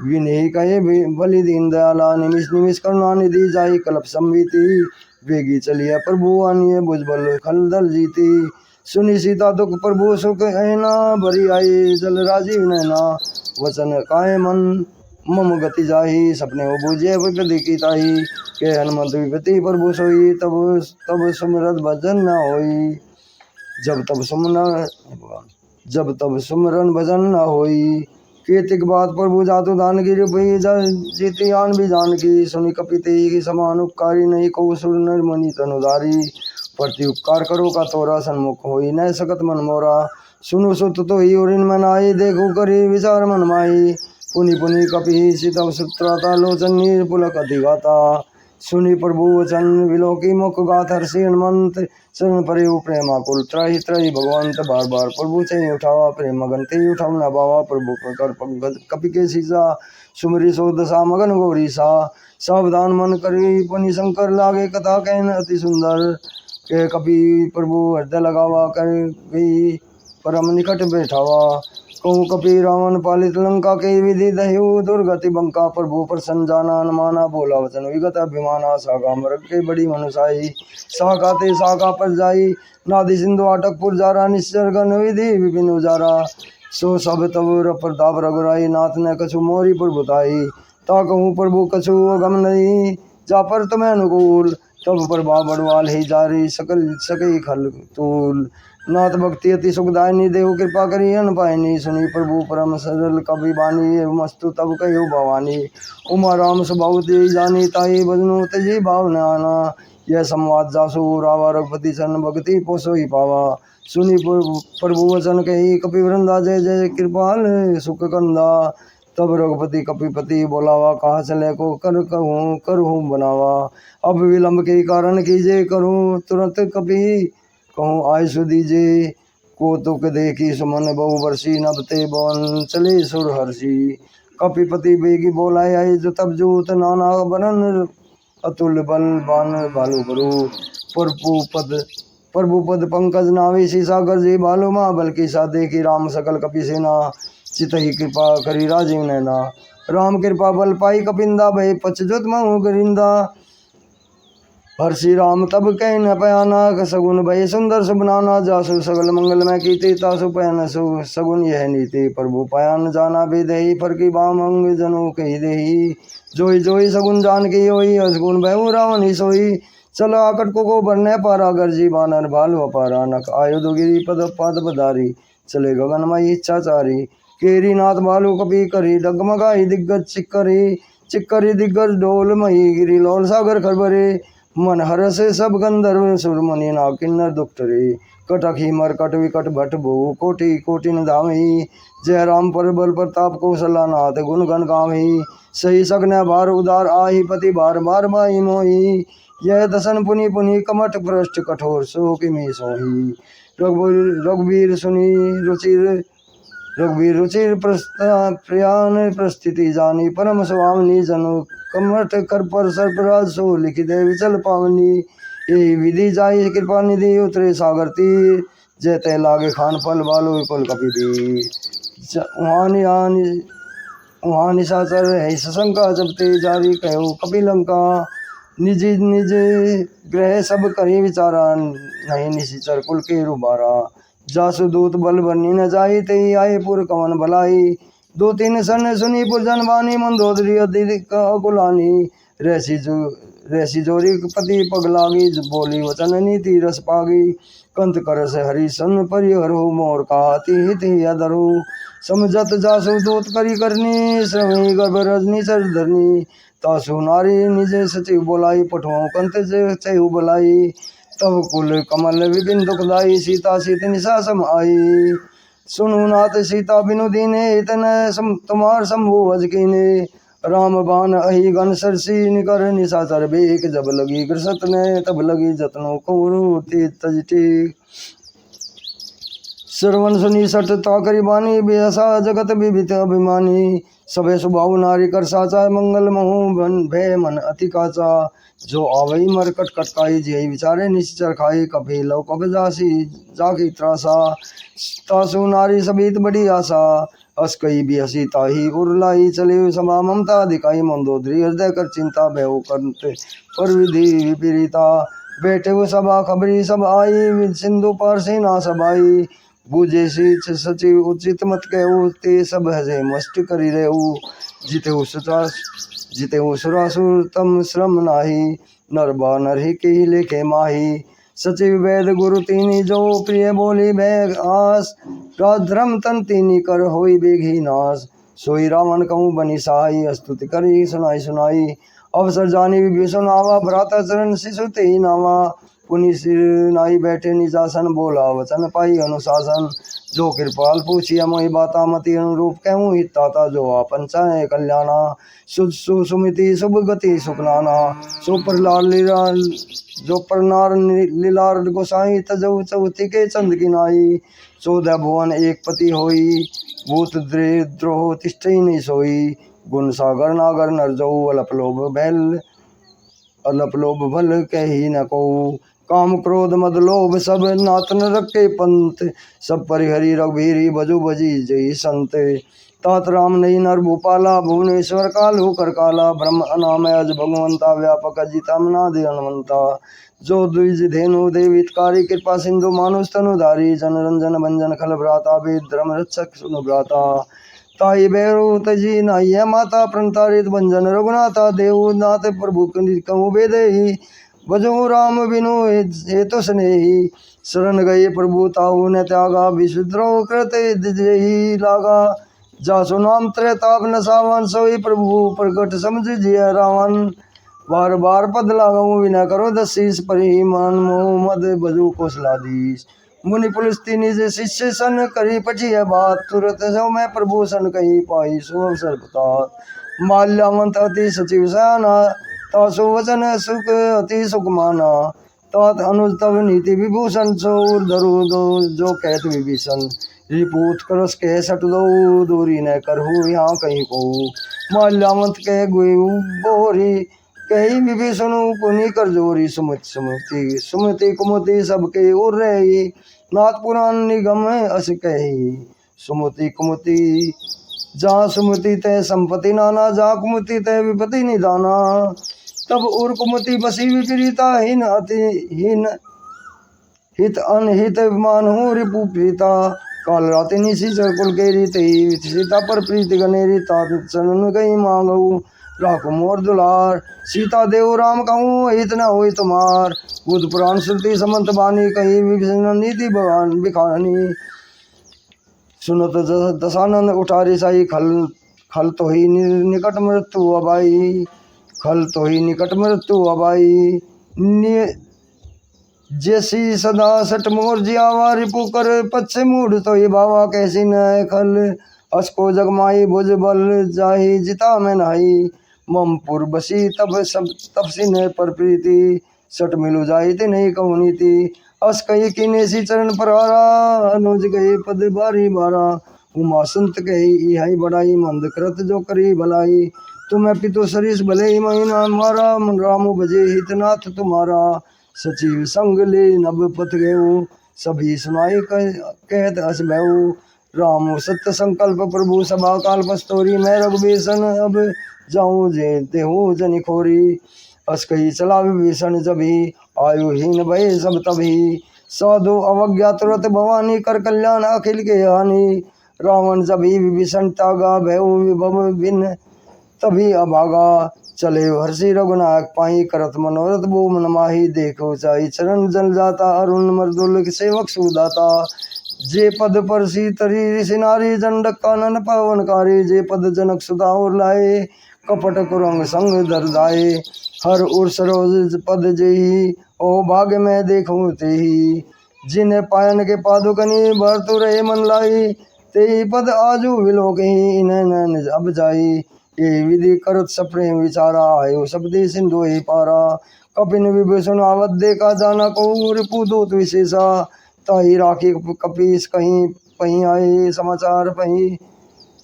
विनय कहे बलि दीन दयाला निमिष निमिष करुणा निधि जाई कल्प संविति वेगी चलिए प्रभु आनिए भुजबल खलदल जीती सुनी सीता दुख प्रभु सुख ऐना भरी आई जल राजीव नैना वचन काहे मन मम गति जाही सपने वो बूझे विपति की ताही के हनुमत विपति प्रभु सोई तब तब सुमरत भजन न होई जब तब सुमरन भजन न होई कीर्तिक बात प्रभु जातु दान की रूपी जीती आन भी जान की सुनी कपिते की समान उपकारी नहीं को सुर निर्मणि तनुदारी प्रति उपकार करो का तोरा सन्मुख होई न सकत मन मोरा सुनु सुत तो ही और इनमन आई देखो करी विचार मन माई पुनि पुनि कपि सीतव सुत्राता लोचन नीर पुलक अधिगाता सुनि प्रभु वचन विलोकी मुख गाथ हर्षि हनुमंत शरण परे प्रेमा कुल त्राही त्राही भगवंत बार बार प्रभु से उठावा प्रेम मगन ते उठाव न बावा प्रभु कर पंकज कपि के सीसा सुमरी सो दशा मगन गौरी सा सावधान मन करी पुनि शंकर लागे कथा कहन अति सुंदर के कपि प्रभु हृदय लगावा कर गई परम निकट बैठावा कहूँ कपि रावण पालित लंका के विधि दह्यु दुर्गति बंका प्रभु प्रसन्न जाना माना बोला वचन विगत अभिमाना सागा मृग के बड़ी मनुषाई सागा ते सागा पर जाई नादि सिंधु आटकपुर जारा निश्चर गण विधि विपिन उजारा सो सब तब प्रताप रघुराई नाथ ने कछु मोरी प्रभुताई ता कहूँ प्रभु कछु गम नहीं जा पर तुम्हें अनुकूल तब प्रभा बड़वाल ही जारी सकल सके खल तूल नाथ भक्ति अति सुखदायनी देव कृपा करी अन पायनी सुनी प्रभु परम सरल कवि बानी मस्तु तब कहो भवानी उमा राम स्वभाव तेज जानी ताई बजनो तेजी भावना आना यह संवाद जासु रावा रघुपति चरण भक्ति पोसो ही पावा सुनी प्रभु वचन कही कपि वृंदा जय जय कृपाल सुख कंदा तब रघुपति कपिपति बोलावा कहा चले को कर कहूँ करूँ बनावा अब विलंब के कारण कीजिए करूँ तुरंत कपि कहूँ आय सुदीजे को तुक देखी सुमन बहु वर्षी नभते बवन चले सुर हर्षी कपिपति बेगी बोलाए आई जो तब जूत नाना बनन अतुल बल बान भालू गुरु प्रभु पद पंकज नावी सागर जी भालू माँ बल्कि सा देखी राम सकल कपि सेना चित ही कृपा करी राजीव नैना राम कृपा बल पाई कपिंदा भय पचजुत महु गरिंदा हर्षि राम तब कह न पयाना सगुन भय सुंदर सुबनाना जासु सगल मंगल में कीति तासु पयन सगुन यह नीति प्रभु पयान जाना भी दही पर की बाम अंग जनु कही देही जोई जोई सगुन जान की होई असगुन भय रावण ही सोई चलो आकट को भरने पारा गर्जी बानर भालु अपारा नक आयुध गिरी पद पाद पधारी चले गगन मई इच्छाचारी केरी नाथ भालू कपी करी डगमगाई दिग्गज चिक्करी दिग्गज डोल मही गिरी लोल सागर खरबरे मन हरस सब गंधर्व सुरमुनि ना किन्नर दुखटरे कटक मरकट विकट भट भू कोटि कोटिन धामी जय राम पर बल प्रताप कौशला नाथ गुण गण गामी सही सगन भार उदार आही पति बार बार बाई मोही यह दसन पुनि पुनि कमठ भ्रष्ट कठोर सो किमी सोही रघुवीर सुनी रुचिर प्रयान प्रस्थिति जानी परम स्वामिनी जनु कमठ कर पर सर्पराज सो लिखि दे विचल पावनी यही विधि जाई कृपा निधि उतरे सागर तीर जयते लागे खान फल बालो विपुल कपि वहाँ निशाचर है सशंका जबते जारी कहो कपिलंका निज निज ग्रह सब करी विचारा नहीं निशिचर कुल के रुबारा जासु दूत बल बनी न जाई ते आए पुर कवन भलाई दो तीन सन सुनी पुरजन बानी मंदोदरी अधिक अकुलानी रहसी जोरी पति पगलागी बोली वचन नीति रस पागी कंत करस हरि सन परिहरो मोर का हित अधरो समझत जासु दूत करी करनी श्रमी गर्भ रजनी सर धरनी तासु नारी निजे सचिव बोलाई पठुओं कंत चहु बोलाई तब कुल कमल विपिन दुखदाई सीता सीत निशा सम आई सुनु नाथ सीता बिनु दीने इतने तुम्हार शंभु भज कीने राम बान अहि गण सरसी निकर निशाचर बेक जब लगी कृषत ने तब लगी जतनो कौरु तजटी श्रवण सुनी सट ताकरी बानी बेसा जगत विभित अभिमानी सबे सुभाव नारी कर साचा मंगल महु भय मन अति काचा जो आवई मर कट कटकाई जय विचारे निश्चर खाई कपे लव कप जासी जाकी त्रासा तासु नारी सबित बड़ी आशा अस कई भी हसी ताही उर्लाई चले समा ममता दिखाई मंदोदरी हृदय कर चिंता भय करते पर विधि विपरीता बैठे वो सभा खबरी सब आई सिंधु पार से ना सब आई बूझे सी सचिव उचित मत कहू ते सब हजे मस्त करी रहू जिते सुरासुर तम श्रम नाही नरबा नरहि के लेखे माही सचिव वेद गुरु तीनी जो प्रिय बोली बैग आस राधर्म तन तीनी कर होई बेघी नाश सोई रावण कहूँ बनी सहाई स्तुति करी सुनाई अवसर जानी विभीषण आवा भ्राता चरण शिशु ते ही नावा पुनि सिर नाई बैठे निजासन बोला वचन पाई अनुशासन जो कृपाल पूछिया मोहि बाता मति अनुरूप कहूँ हिताता जो आपन चाहे कल्याणा सुमिति शुभ गति सुखनाना सो प्रलार लीला जो प्रनार लीलार गोसाई तजऊ चौथी के चंद की नाई 14 भुवन एक पति होई भूत द्रोह तिष्ठई नहीं सोई गुण सागर नागर नरजऊ अलप लोभ भल कही न को काम क्रोध मद लोभ सब नातन रखे पंथ सब परिहरी रघुवीरी बजु बजी जय संत तात राम नहीं नर भूपाला भुवनेश्वर काल होकर काला ब्रह्म अनामय अज भगवंता व्यापक अजिता मनादि हनुमंता जो द्विज धेनु देवितकारी कृपा सिंधु मानुष तनुधारी जन रंजन भंजन खल भ्राता वेद धर्म रक्षक सुनु भ्राता ताई बैरो तजी नाई माता प्रणतारित भंजन रघुनाथा देवनाथ प्रभु कहूँ बेदही भजो राम बिनु हेतु स्नेही शरण गए प्रभु ताहु न त्यागा विशुद्रोह कृते दिजहि लागा जासु नाम त्रैताप न सावन सोई प्रभु प्रकट समझ जिय रावण बार बार पद लागू विना करो दशीस परिमान मोह मद भजु कौशलाधीश मुनि पुलिस निज शिष्य सन करी पठिय बात तुरत सो मैं प्रभु सन कही पाई सो अवसर बता माल्यावंत अति सचिव सयाना तासु वचन सुख अति सुख माना तात अनुज तब नीति विभूषण चोर धरु दो जो कहत विभीषण रिपूत करस कह सट दो दूरी न करहु यहाँ कहीं को माल्यावंत कह गुयु बोरी कही विभीषण पुनि कर जोरी सुमति कुमति सबके उर रही नाथ पुराण निगम अस कही सुमति कुमति जहाँ सुमति तय संपत्ति नाना जहाँ कुमति तय विपत्ति निदाना तब उर कुमति बसी विपरीता हीन अति हीन हित अनहित मानहु रिपु प्रीता काल राति निशिचर कुल के रीते सीता पर प्रीति गनेरी तात चरण गई मांगऊ राखो मोर दुलार सीता देव राम कहूँ हित न होई तुम्हार बुध पुराण श्रुति समंत बानी कही विभीषण नीति भगवान बिखानी सुनो तो दशानंद उठारी साई खल खल तो ही निकट मृत्यु अबाई खल तो ही निकट मृत्यु अबाई जैसी सदा सट मोर जियावा रिपु कर पच्चे मूढ़ तो ये बावा कैसी न खल असको जगमाई भुज बल जाही जिता में नहाई मम पुर बसी तब सब तब सिन्ह पर प्रीति सट मिलु जाई ते नहीं कहूँ नीति अस कही किने सी चरण पर हारा अनुज गए पद बारी बारा उमा संत कही इहाई बड़ाई मंद कृत जो करी भलाई तुम्हें पितु सरीस भले ही महीना मारा मन रामु बजे हितनाथ तुम्हारा सचिव संग ले नभ पथ गयो सभी सुनाई कहत अस भयऊ राम सत्य संकल्प प्रभु सभा काल पस्तोरी मैं रघुबीसन अब जाऊँ जे देहू जनि खोरी अस कही चला विभीषण जभी आयुहीन भय सब तभी साधु अवज्ञा तुरत भवानी कर कल्याण अखिल के हानि रावण जभी विभीषण तागा भयऊ विभव बिन तभी अभागा चले हर्षि रघुनायक पाई करत मनोरथ भू मन माही देखो चाही चरण जल जाता अरुण मर्दुल सेवक सुदाता जे पद पर सीतरी ऋषि नारी जंडक कानन पवनकारी जे पद जनक सुधा और लाए कपट कुरंग संग दरदाए हर उर सरोज पद जेही ओ भाग्य में देखूं तेही जिन्हें पायन के पादुकनी भरतु रहे मन लाई तेही पद आजू विलोकही इन्हें निज अब जाई ये विधि करत सप्रेम विचारा आयो शब्दी सिंधु ही पारा कपिन विभीषण आवत देखा जाना को रिपु दूत विशेषा ताही राखी कपीस कहीं पही आए समाचार पही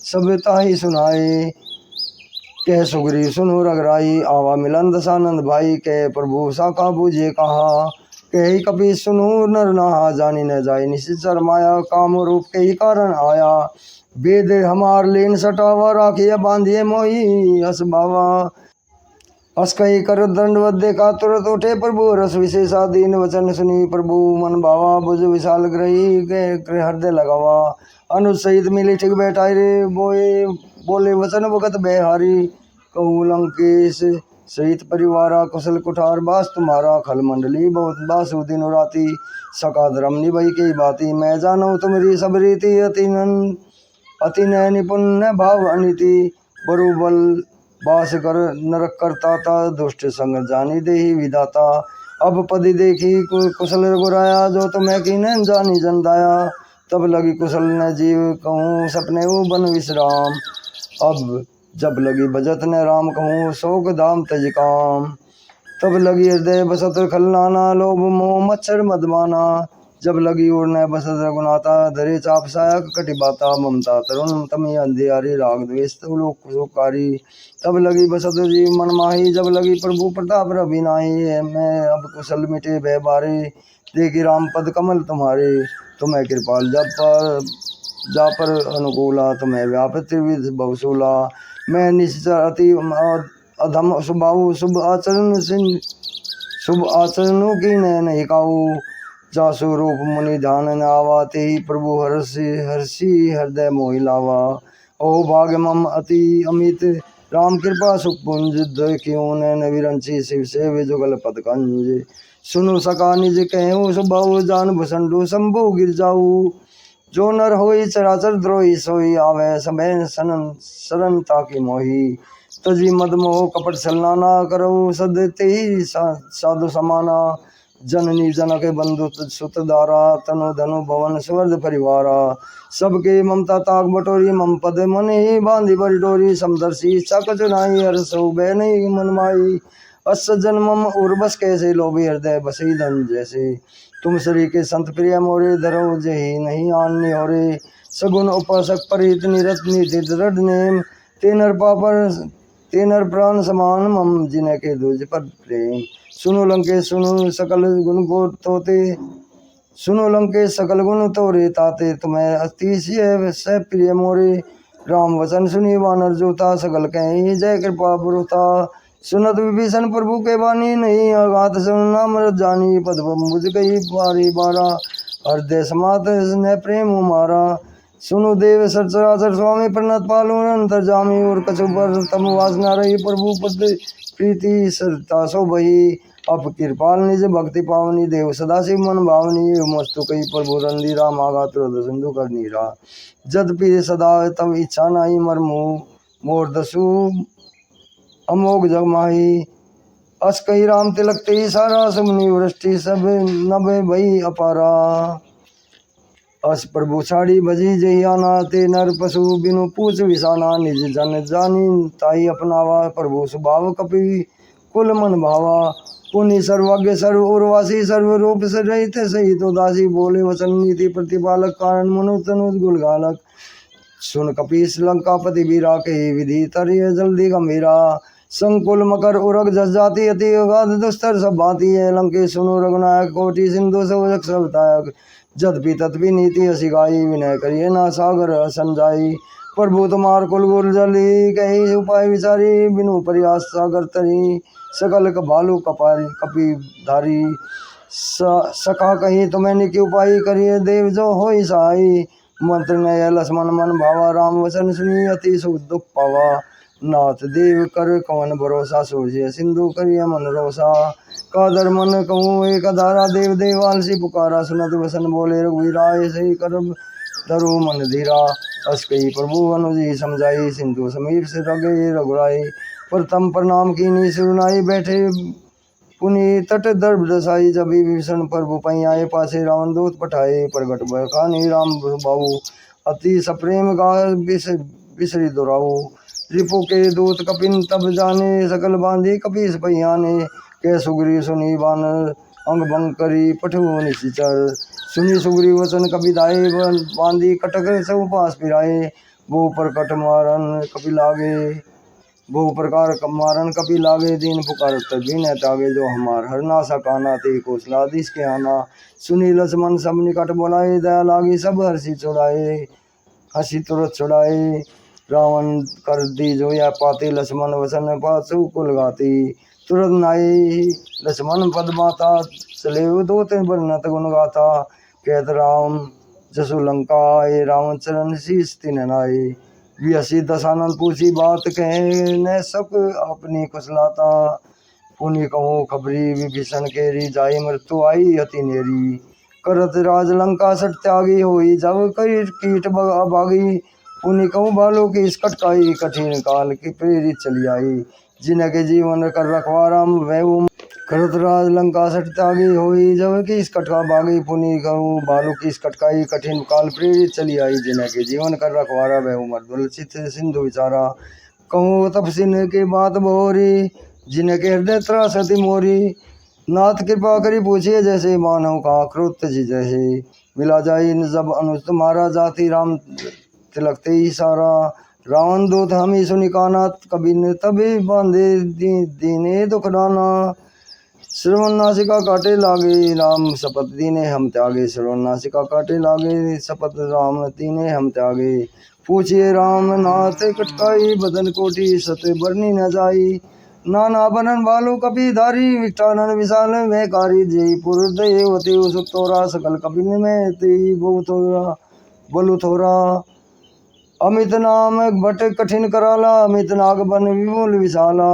सब ताही सुनाए कह सुग्री सुनो रघराई आवा मिलन दशानंद भाई कह प्रभु साका बूझे कहा कही कपीस सुनो नर नहा जानी न जाए निश्चर माया काम रूप के ही कारण आया वेद हमार लेन सटावा राखिया बांधिए मोही हस बावा हस कही कर दंडवत देखा तुरंत उठे प्रभु रस विशेषा दीन वचन सुनी प्रभु मन भावा भुज विशाल ग्रही गए हृदय लगावा अनुज सहित मिली ठीक बैठाई रे बोले वचन भगत बेहारी कहूँ लंकेश सहित परिवारा कुशल कुठार बास तुम्हारा खल मंडली बहुत बासु दिन राती सका धर्म निभई के बाती मैं जानू तुम्हारी सब रीति अति नय निपुण भाव अनिति बरुबल बास कर नरक करता था दुष्ट संग जानी देही विधाता अब पदी देखी कुशल रघुराया जो तुम्हें की न जानी जन दाया तब लगी कुशल न जीव कहूँ सपने वो बन विश्राम अब जब लगी बजत न राम कहूँ शोक दाम तज काम तब लगी हृदय बसत खलनाना लोभ मोह मच्छर मदमाना जब लगी उड़ने बसत रघुनाथा धरे चाप साया कटिबाता ममता तरुण तमी अंधियारी राग द्वेष लोकारी तब लगी बसत जीव मन माही जब लगी प्रभु प्रताप रवि नाही मैं अब कुशल मिटे भय बारे देखी राम पद कमल तुम्हारे तुम्हें कृपाल जा पर अनुकूला तुम्हें व्याप त्रिविध बहुसूला मैं निश्चर अति अधम सुबाहु शुभ आचरणों की नहीं काऊ जासु रूप मुनि ध्यान न आवाते ही प्रभु हर्षि हृदय मोहि लावा ओ भाग्य मम अति अमित राम कृपा सुखपुंज क्यों न विरंची शिव से जुगल पद कंज सुनु सका निज कहूँ सुबहु जान भूषंडु शंभु गिर जाऊ जो नर होई चराचर द्रोही सोई आवे समय सरनता की मोही तजी मद मोह कपट छलना करो सदते ही साधु समाना जननी जनक बंधु सुत दारा तनु धनु भवन सुवर्ध परिवारा सबके ममता ताक बटोरी मम पद मन ही बांधी बड़ी डोरी समदर्शी चक चुनाई हरसो बह नहीं मनमाई अस जन्मम उर्वस कैसे लोभी हृदय बसी धन जैसे तुम श्री के संत प्रिय मोरे धरो जही नहीं आन्य होरे सगुन उपासक परिहित निरत निधि दृढ़ नेम तेनर प्राण समान मम जिन्हें के दूज पर प्रेम सुनो लंकेश सुनो सकल गुण को तोते सुनो लंकेश सकल गुण तोरे ताते तुम्हें अतिशय से प्रिय मोरे राम वचन सुनी वानर जोता सकल कहीं जय कृपा पुरुता सुनत विभीषण प्रभु के वाणी, नहीं अगात सुन नाम जानी, पद मुझ गई बारी बारा, हृदय समात ने प्रेम मारा। सुनु देव सचराचर स्वामी, प्रणत पालु अंतर जामी, और कछु पर तम वासना रही, प्रभु पद प्रीति सरता सो बही। अप कृपाल निज भक्ति पावनी, देव सदाशिव मन भावनी, मस्तु कई प्रभु रंधीरा, मागा तुरंत सिंधु कर नीरा। जद पी सदा तब इच्छा नाई, मरमु मोर दसु अमोघ जग माही। अस कही राम तिलक ते सारा, सुमनि वृष्टि सब नभ भई अपारा। अस प्रभु छाड़ी भजी जही आना, ते नर पशु बिनु पूछ विसाना, निज जन जानी ताई अपनावा, प्रभु स्वभाव कपि कुल मन भावा। पुनि सर्वज्ञ सर्व उर्वासी, सर्व रूप से रहित सहित उदासी, बोले वचन नीति प्रतिपालक, कारण मनु तनुज गुलगालक। सुन कपीस लंकापति बीरा, कही विधि तरिय जल्दी गंभीरा। संकुल मकर उरग जस जाति, अति अगाध दुस्तर सब भांति है। लंके सुनो रघुनायक, कोटि सिंधु सब सबतायक। जदपि तत्पि नीति हसी गाई, विनय करिए ना सागर संजाई। प्रभु तुम्हार कुल गुर जली, कही उपाय विचारी, बिनु प्रयास सागर तरी। सकल भालू कपारी कपि धारी, सखा कहीं तुम्हें निकी उपाय, करिए देव जो होई सहाई। मंत्र नय लक्ष्मण मन भावा, राम वचन सुनी अति सुख दुख पावा। नाथ देव कर कवन भरोसा, सोचिए सिंधु करिए मन रोसा। कादर मन कहूँ एक धारा, देव देवालसी पुकारा। सुनत वसन बोले रघुवीरा, सही करब धरो मन धीरा। अस कही प्रभु अनुजी समझाई, सिंधु समीप से रगे रघुराई। प्रथम प्रणाम कीनी सुनाई, बैठे पुनि तट दर्भ दसाई। जब विभीषण प्रभु पई आए, पासे रावण दूत पठाए। प्रगट बखानी राम बाबू, अति सप्रेम गा बिसरी दुराऊ। रिपु के दूत कपिन तब जाने, सकल बांधी कपीस पहियाने। के सुग्री सुनी बानर, अंग भंग करी पठु निशिचर। सुनी सुग्री वचन कपि दाए, बांधी कटक सब पास फिराए। बहु प्रकट मारन कपि लागे, बहु प्रकार मारन कपि लागे। दीन पुकार तभी न तागे, जो हमार हरनासा काना, ते कौशलाधीश के आना। सुनी लक्ष्मण सब निकट बोलाए, दया लागी सब हर्षि छुड़ाए, हंसी तुरत छुड़ाए। रावण कर दी जो या पाते, लक्ष्मण वचन पासु कुल गाती। तुरंत नाई लक्ष्मण पद माता, चले दूत वर्णत गुण गाथा। कहत राम जसु लंका आए, रावण चरण शीस तिन नाई। बिहसी दशानन पूछी बात, कहे न सक अपनी कुशलाता। पुनि कहूँ खबरी विभीषण केरी, जाई मृत्यु आई अति नेरी। करत राज लंका सट त्यागी, होई जब कई कीट अभागी। पुनि कहूँ बालों की इसकटकाई, कठिन काल की प्रेरित चली आई। जिनके जीवन कर रखवारा, वह करत राज लंका सट त्यागी, होई जब की इसकटका भागी। पुनि कहूँ बालों की इसकटकाई, कठिन काल प्रेरित चली आई। जिनके जीवन कर रखवारा, वह मर्दुल चित सिंधु विचारा। कहूँ तपसिन के बात बहोरी, जिनके हृदय त्रास अति मोरी। नाथ कृपा करी पूछिए जैसे, मानव का क्रोध जी जैसे। मिला जाई जब अनुज तुम्हारा, जाति राम तिलक ते ही सारा। रावण दूत हमी सुनि काना, कभी न तभी बांधे दीने दुख डाना। श्रवण नासिका काटे लागे, राम शपथ दीने हम त्यागे। श्रवण नासिका काटे लागे, शपथ राम दीने हम त्यागे। पूछिए राम नाथ कटकाई, बदन कोटि सत बरनी न जाई। नाना बनन बालू कपि धारी, विष्टानन विशाल में कारी। जयपुर देवती सुख तोरा, सकल कपिन में ते बहु थोरा बोलू थोरा। अमित नाम भट कठिन कराला, अमित नाग बन विपुल विशाला।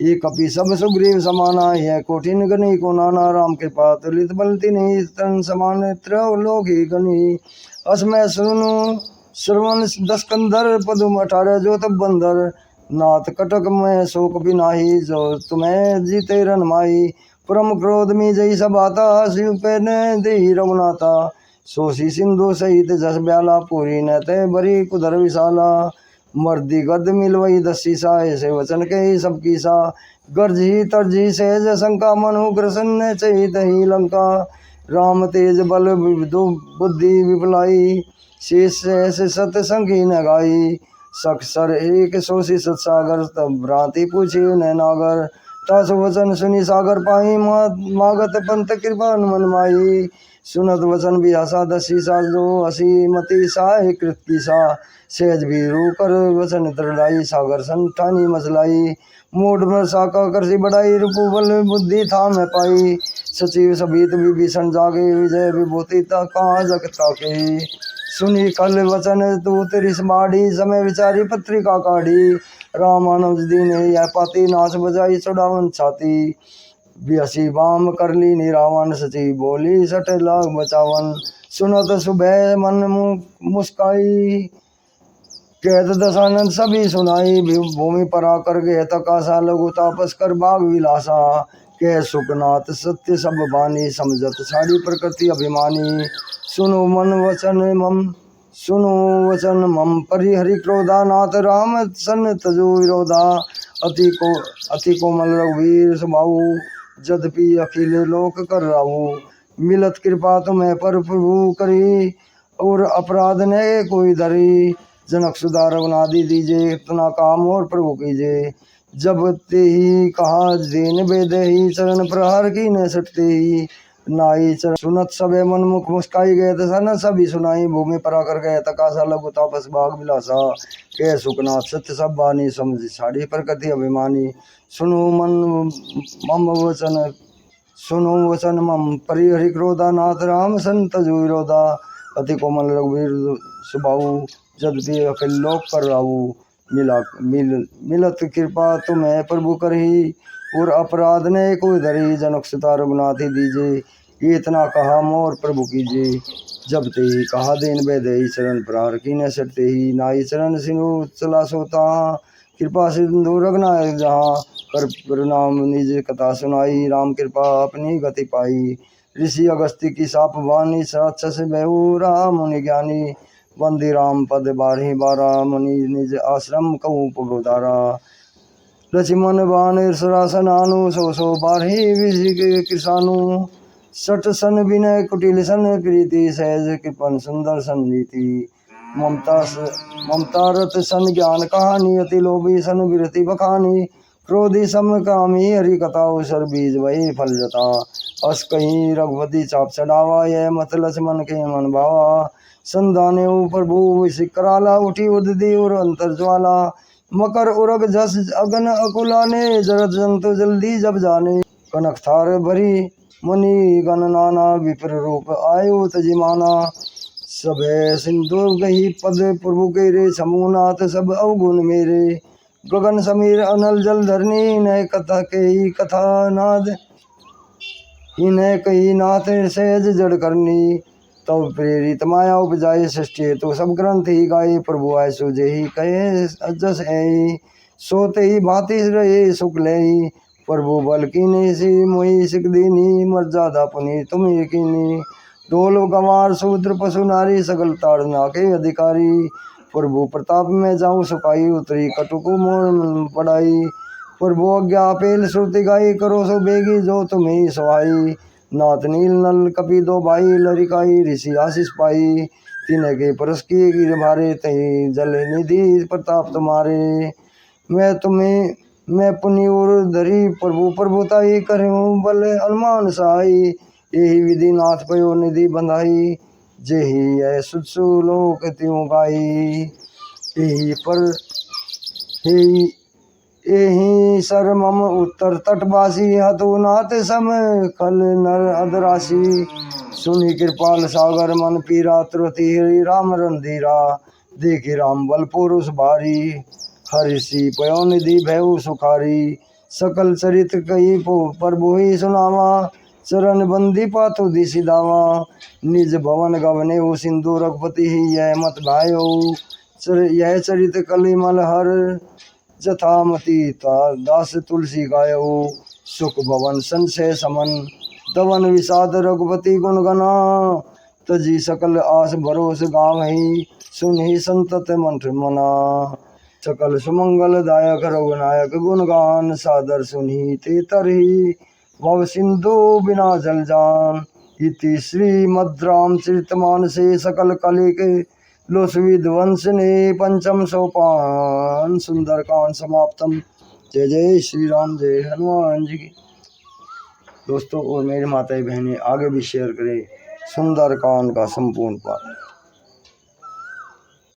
ये कपि सब सुग्रीव समाना, यह कोठिन गनी को नाना। राम के पात लित बलती नहीं, तन समान त्रिलोक ही गनी। असमय सुनु श्रवण दस्कंदर, पदुम 18 जो तब बंदर। नाथ कटक में शोक बिनाही, जो तुम्हें जीते रन माही। परम क्रोध में जई सब आता, शिव पे ने दे रघुनाथा। सोसी सिंधु सहित जस ब्याला, पूरी न ते बरी कुदर विशाला। मर्दी गद मिलवई दसी सा, ऐसे वचन के ही सब कीसा। गर्ज ही तरजी सहज शंका, मनु कृष्ण चहित ही लंका। राम तेज बल बुद्धि विपलाई, शेष ऐसे सत संगी न गाई। सक्षर एक सोसी सत्सागर, तब भ्रांति पूछी न नागर। तासु वचन सुनी सागर पाई, मागत पंत कृपा मन माई। सुनत वचन भी हसा दसी सा, जो हसी मती साय कृत की सा। सहज भी रू कर वचन दृढ़ाई, सागर सन ठानी मसलाई। मूड में साका करसी बढ़ाई, रूपु बल बुद्धि था मैं पाई। सचिव सभीत विभीषण जागे, विजय विभूति कहाँ जगता के। सुनी कल वचन तू तेरी समाड़ी, समय विचारी पत्रिका काढ़ी। रामानुज दीन यह पाती, नाच बजाई चढ़ावन छाती। बिहसी बाम कर ली निरावन, सची बोली सट लाग बचावन। सुनत सुबह मन मुस्काई, कहत दशानंद सभी सुनाई। भूमि पर आकर गए तकासा, लघु तापस कर बाग विलासा। कह सुखनाथ सत्य सब बानी, समझत साड़ी प्रकृति अभिमानी। सुनो वचन मम परिहरि क्रोधा, नाथ राम सन तजो विरोधा। अति कोमल रघुवीर स्वभाव, यद्यपि अखिल लोक कर राहु। मिलत कृपा तुम्हें पर प्रभु करी, और अपराध ने कोई धरी। जनक सुधा रघुनाथी दीजे, इतना काम और प्रभु कीजे। जब ते ही कहा दीन बेदे ही, चरण प्रहार की न सटते ही। नाई चरण सुनत सबे मन मुख मुस्काई, गए सन सभी सुनाई। भूमि पर आकर गए तकासा, लघु तापस बाग विलासा। कह सुखनाथ सत्य सब बानी, समझ साड़ी प्रकृति अभिमानी। सुनो वचन मम परिहरि क्रोधा, नाथ राम संत जो विरोधा। अति कोमल रघुवीर स्वभाव, यद्यपि अखिल लोक कर राहु। मिलत कृपा तुम्हें प्रभु करही, और अपराध ने कोई धरी। जनक सुता रघुनाथी दीजे, इतना कहा मोर प्रभु कीजे। जब ते ही कहा दीन बेदे, चरण प्रहार की न सटते ही। नाई चरण सिंधु चला सोता, कृपा सिंधु रघुनायक जहाँ। कर प्रणाम निज कथा सुनाई, राम कृपा अपनी गति पाई। ऋषि अगस्त्य की साप वाणी, राक्षस बहु राम मुनि ज्ञानी। वंदी राम पद बारही बारा, मुनि निज आश्रम कहूँ पुगोदारा। लक्ष्मण बाण सरासनानु, सो बारही विधि किसानु। सट सन विनय कुटिल सन प्रीति, सहज कृपन सुंदर सन नीति। ममता रत सन ज्ञान कहानी, अति लोभी सन विरति बखानी। क्रोधी सम कामी हरि कथा, सर बीज वही फल जता। अस कहीं रघुपति चाप चढ़ावा, यह मत लक्ष्मण के मन भावा। संदाने ऊपर भू कराला, उठी उददी और अंतर ज्वाला। मकर उरग जस अगन अकुलाने, जरत जंतु जल्दी जब जाने। कनक थार भरी मणि गण नाना, विप्र रूप आयु तजिमाना। सबे सिंधु गही पद प्रभु के रे, समूनाथ सब अवगुण मेरे। गगन समीर अनल जल धरनी, नय कथा के ही कथा नाद। इन्हें कही नाथ सहज जड़ करनी। तब प्रेरित माया उपजाए, सृष्टि तो सब ग्रंथ ही गाये। प्रभु आय सुजे ही कहे जस है, सोते ही भांति रहे सुख ले। प्रभु बल कीनी सी मोहि सिख दीनी, मर्यादा पुनि तुम्हें कीनी। डोल गंवार शूद्र पशु नारी, सकल ताड़ना के अधिकारी। प्रभु प्रताप में जाऊं सुखाई, उतरी कटुक मोर पढ़ाई। प्रभु आज्ञा पेल श्रुति गाई, करो सो बेगी जो तुम्हें सहाई। नाथ नील नल कपि दो भाई, लरिकाई ऋषि आशीष पाई। तिन्हें के परस किए गिर भारे, तही जल निधि प्रताप तुम्हारे। मैं पुनि और धरी, प्रभु प्रभुताई करूं बल अनुमान सहाई। यही विधि नाथ पयो निधि बंधाई, जेहि है सुसु लोक त्यों गाई। एहि सर मम उत्तर तटवासी, हतु नाथ सम कल नर अधरासी। सुनि कृपाल सागर मन पीरा, तुरति हरि राम रंधीरा। देखि राम बल पुरुष भारी, हरिषि पयो निधि भयउ सुखारी। सकल चरित्र कही प्रभु ही सुनावा, चरण बंदी पातु दिशि दावा। निज भवन गवने हो सिंधु, रघुपति ही यह मत भायो। यह चरित कलिमल हर, जथामति दास तुलसी गायो। सुख भवन संशय समन, दवन विषाद रघुपति गुण गना। तजी सकल आस भरोस गावही, सुनहि संतत मंत्र मना। सकल सुमंगल दायक रघुनायक, गुणगान सादर सुनहि ते तरही। भव सिंधु बिना जल जान, इति श्रीमद् रामचरितमानसे सकल कलिक लोकविद्वंसने पंचम सोपान। सुंदरकांड समाप्तम। जय जय श्री राम, जय हनुमान जी की। दोस्तों और मेरी माताएं बहनें आगे भी शेयर करें सुंदरकांड का संपूर्ण पाठ।